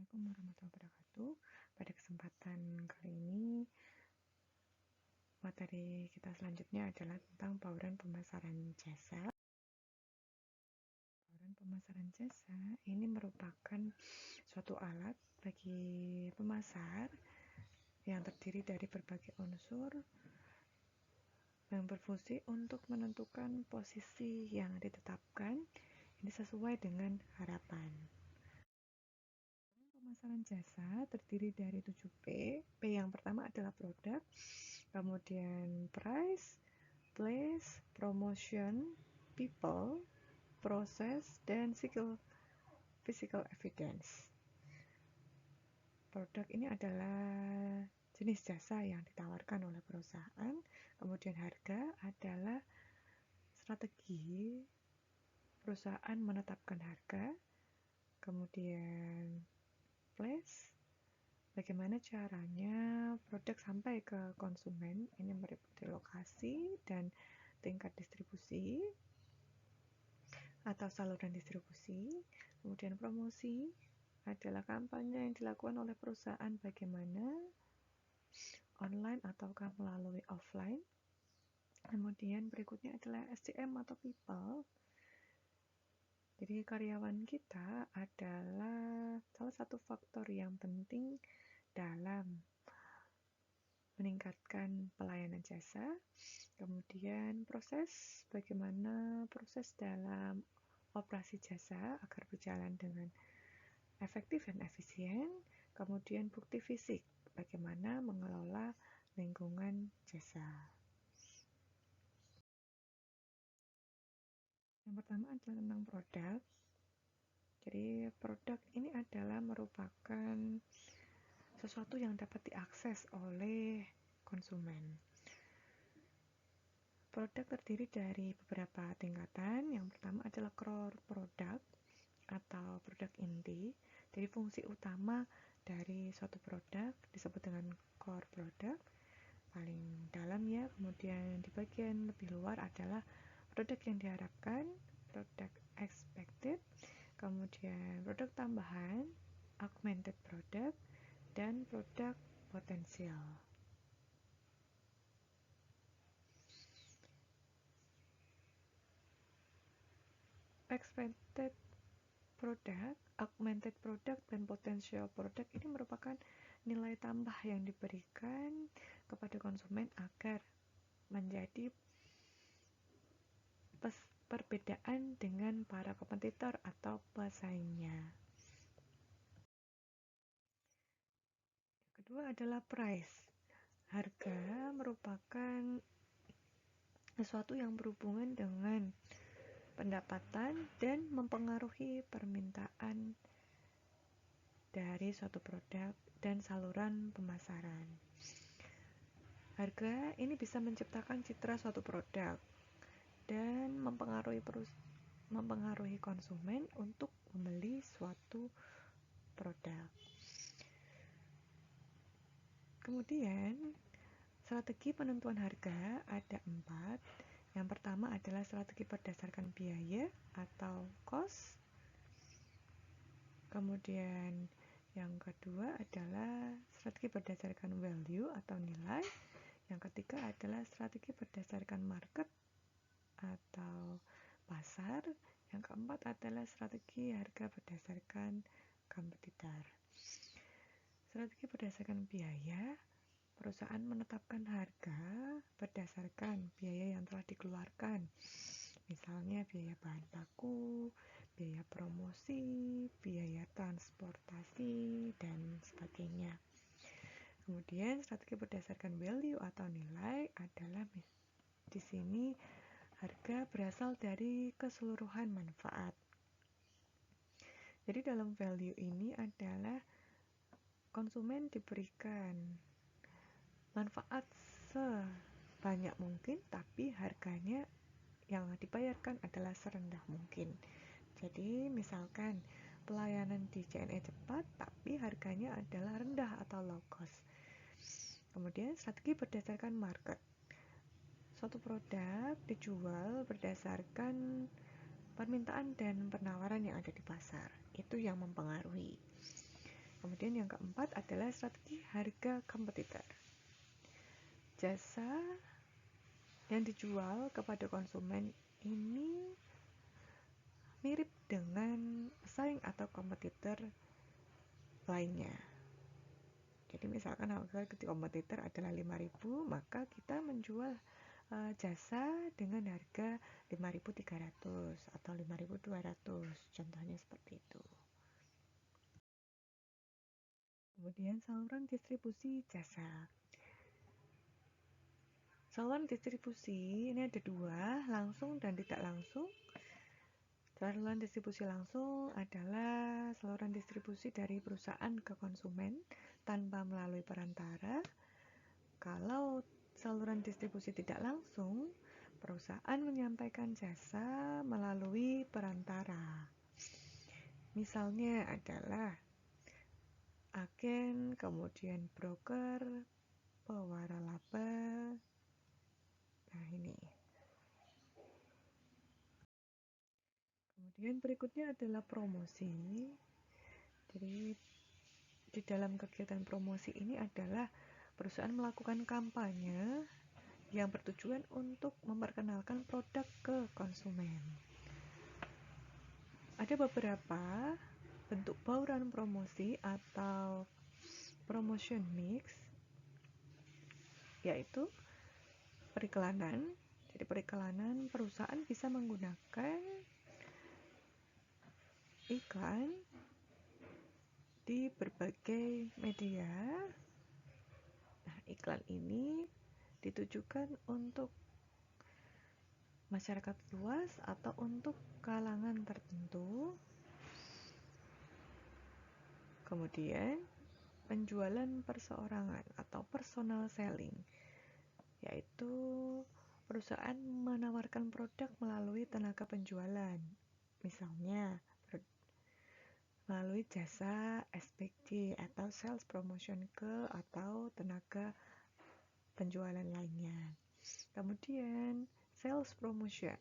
Assalamualaikum warahmatullahi wabarakatuh. Pada kesempatan kali ini, materi kita selanjutnya adalah tentang bauran pemasaran jasa. Bauran pemasaran jasa ini merupakan suatu alat bagi pemasar yang terdiri dari berbagai unsur yang berfungsi untuk menentukan posisi yang ditetapkan ini sesuai dengan harapan. Pemasaran jasa terdiri dari 7P. P yang pertama adalah produk, kemudian price, place, promotion, people, process, dan physical evidence. Produk ini adalah jenis jasa yang ditawarkan oleh perusahaan, kemudian harga adalah strategi perusahaan menetapkan harga, kemudian place, bagaimana caranya produk sampai ke konsumen, ini meliputi lokasi dan tingkat distribusi atau saluran distribusi. Kemudian promosi adalah kampanye yang dilakukan oleh perusahaan bagaimana online ataukah melalui offline. Kemudian berikutnya adalah SDM atau people. Jadi karyawan kita adalah salah satu faktor yang penting dalam meningkatkan pelayanan jasa. Kemudian proses, bagaimana proses dalam operasi jasa agar berjalan dengan efektif dan efisien. Kemudian bukti fisik, bagaimana mengelola lingkungan jasa. Yang pertama adalah tentang produk. Jadi produk ini adalah merupakan sesuatu yang dapat diakses oleh konsumen. Produk terdiri dari beberapa tingkatan. Yang pertama adalah core product atau produk inti. Jadi fungsi utama dari suatu produk disebut dengan core product, paling dalam ya. Kemudian di bagian lebih luar adalah produk yang diharapkan, produk expected, kemudian produk tambahan, augmented product, dan produk potensial. Expected product, augmented product, dan potential product ini merupakan nilai tambah yang diberikan kepada konsumen agar menjadi perbedaan dengan para kompetitor atau pesaingnya. Kedua adalah price. Harga merupakan sesuatu yang berhubungan dengan pendapatan dan mempengaruhi permintaan dari suatu produk dan saluran pemasaran. Harga ini bisa menciptakan citra suatu produk dan mempengaruhi konsumen untuk membeli suatu produk. Kemudian, strategi penentuan harga ada 4. Yang pertama adalah strategi berdasarkan biaya atau cost. Kemudian yang kedua adalah strategi berdasarkan value atau nilai. Yang ketiga adalah strategi berdasarkan market atau pasar. Yang keempat adalah strategi harga berdasarkan kompetitor. Strategi berdasarkan biaya, perusahaan menetapkan harga berdasarkan biaya yang telah dikeluarkan. Misalnya biaya bahan baku, biaya promosi, biaya transportasi, dan sebagainya. Kemudian strategi berdasarkan value atau nilai adalah di sini harga berasal dari keseluruhan manfaat. Jadi dalam value ini adalah konsumen diberikan manfaat sebanyak mungkin, tapi harganya yang dibayarkan adalah serendah mungkin. Jadi misalkan pelayanan di JNE cepat, tapi harganya adalah rendah atau low cost. Kemudian strategi berdasarkan market. Suatu produk dijual berdasarkan permintaan dan penawaran yang ada di pasar. Itu yang mempengaruhi. Kemudian yang keempat adalah strategi harga kompetitor. Jasa yang dijual kepada konsumen ini mirip dengan pesaing atau kompetitor lainnya. Jadi misalkan harga kompetitor adalah 5.000, maka kita menjual jasa dengan harga 5.300 atau 5.200, contohnya seperti itu. Kemudian saluran distribusi jasa. Saluran distribusi ini ada dua, langsung dan tidak langsung. Saluran distribusi langsung adalah saluran distribusi dari perusahaan ke konsumen tanpa melalui perantara. Kalau saluran distribusi tidak langsung, perusahaan menyampaikan jasa melalui perantara. Misalnya adalah agen, kemudian broker, pewaralaba. Nah, ini. Kemudian berikutnya adalah promosi. Jadi di dalam kegiatan promosi ini adalah perusahaan melakukan kampanye yang bertujuan untuk memperkenalkan produk ke konsumen. Ada beberapa bentuk bauran promosi atau promotion mix, yaitu periklanan. Jadi periklanan, perusahaan bisa menggunakan iklan di berbagai media. Nah, iklan ini ditujukan untuk masyarakat luas atau untuk kalangan tertentu. Kemudian penjualan perseorangan atau personal selling, yaitu perusahaan menawarkan produk melalui tenaga penjualan, misalnya melalui jasa SPG atau sales promotion girl atau tenaga penjualan lainnya. Kemudian sales promotion.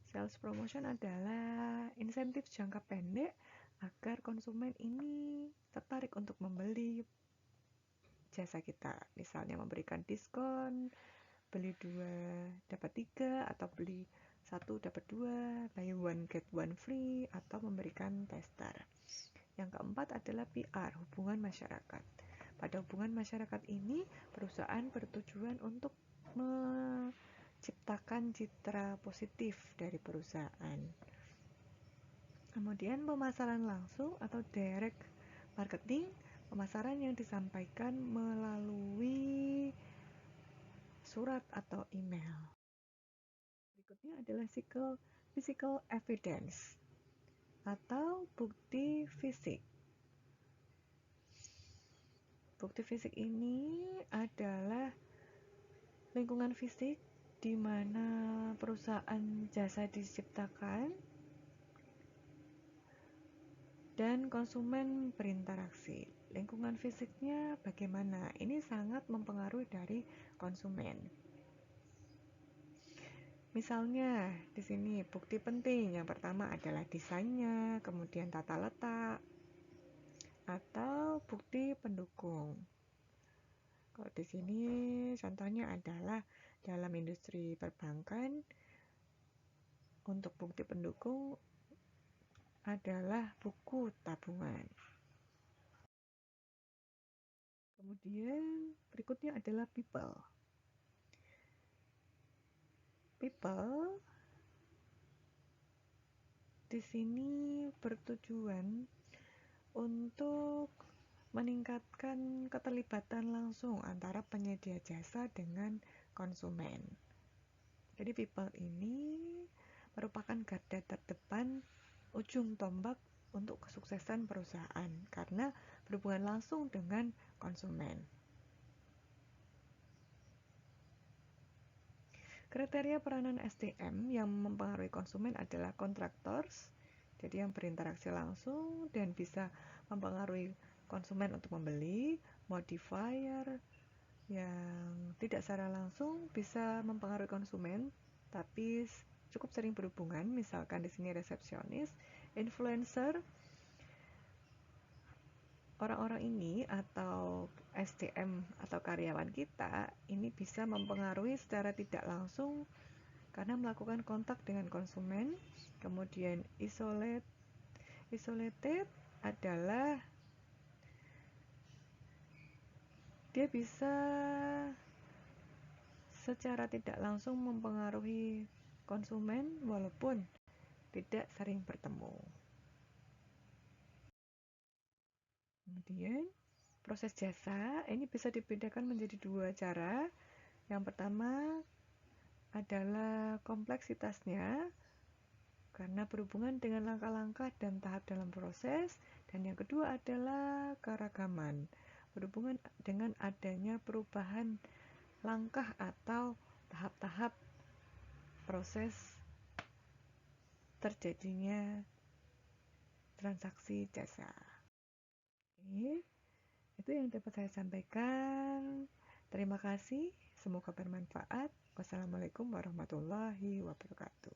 Sales promotion adalah insentif jangka pendek agar konsumen ini tertarik untuk membeli jasa kita. Misalnya memberikan diskon, beli 2 dapat 3, atau beli 1 dapat 2, buy one get one free, atau memberikan tester. Yang keempat adalah PR, hubungan masyarakat. Pada hubungan masyarakat ini, perusahaan bertujuan untuk menciptakan citra positif dari perusahaan. Kemudian pemasaran langsung atau direct marketing, pemasaran yang disampaikan melalui surat atau email. Berikutnya adalah physical evidence atau bukti fisik. Bukti fisik ini adalah lingkungan fisik di mana perusahaan jasa diciptakan dan konsumen berinteraksi. Lingkungan fisiknya bagaimana? Ini sangat mempengaruhi dari konsumen. Misalnya di sini bukti penting yang pertama adalah desainnya, kemudian tata letak, atau bukti pendukung. Kalau di sini contohnya adalah dalam industri perbankan, untuk bukti pendukung adalah buku tabungan. Kemudian berikutnya adalah people. People di sini bertujuan untuk meningkatkan keterlibatan langsung antara penyedia jasa dengan konsumen. Jadi people ini merupakan garda terdepan, ujung tombak untuk kesuksesan perusahaan karena berhubungan langsung dengan konsumen. Kriteria peranan SDM yang mempengaruhi konsumen adalah contractors, jadi yang berinteraksi langsung dan bisa mempengaruhi konsumen untuk membeli, modifier yang tidak secara langsung bisa mempengaruhi konsumen tapi cukup sering berhubungan, misalkan di sini resepsionis, influencer orang-orang ini atau SDM atau karyawan kita ini bisa mempengaruhi secara tidak langsung karena melakukan kontak dengan konsumen. Kemudian isolated adalah dia bisa secara tidak langsung mempengaruhi konsumen walaupun tidak sering bertemu. Kemudian proses jasa ini bisa dibedakan menjadi dua cara. Yang pertama adalah kompleksitasnya karena berhubungan dengan langkah-langkah dan tahap dalam proses, dan yang kedua adalah keragaman berhubungan dengan adanya perubahan langkah atau tahap-tahap proses terjadinya transaksi jasa. Oke, itu yang dapat saya sampaikan. Terima kasih, semoga bermanfaat. Wassalamualaikum warahmatullahi wabarakatuh.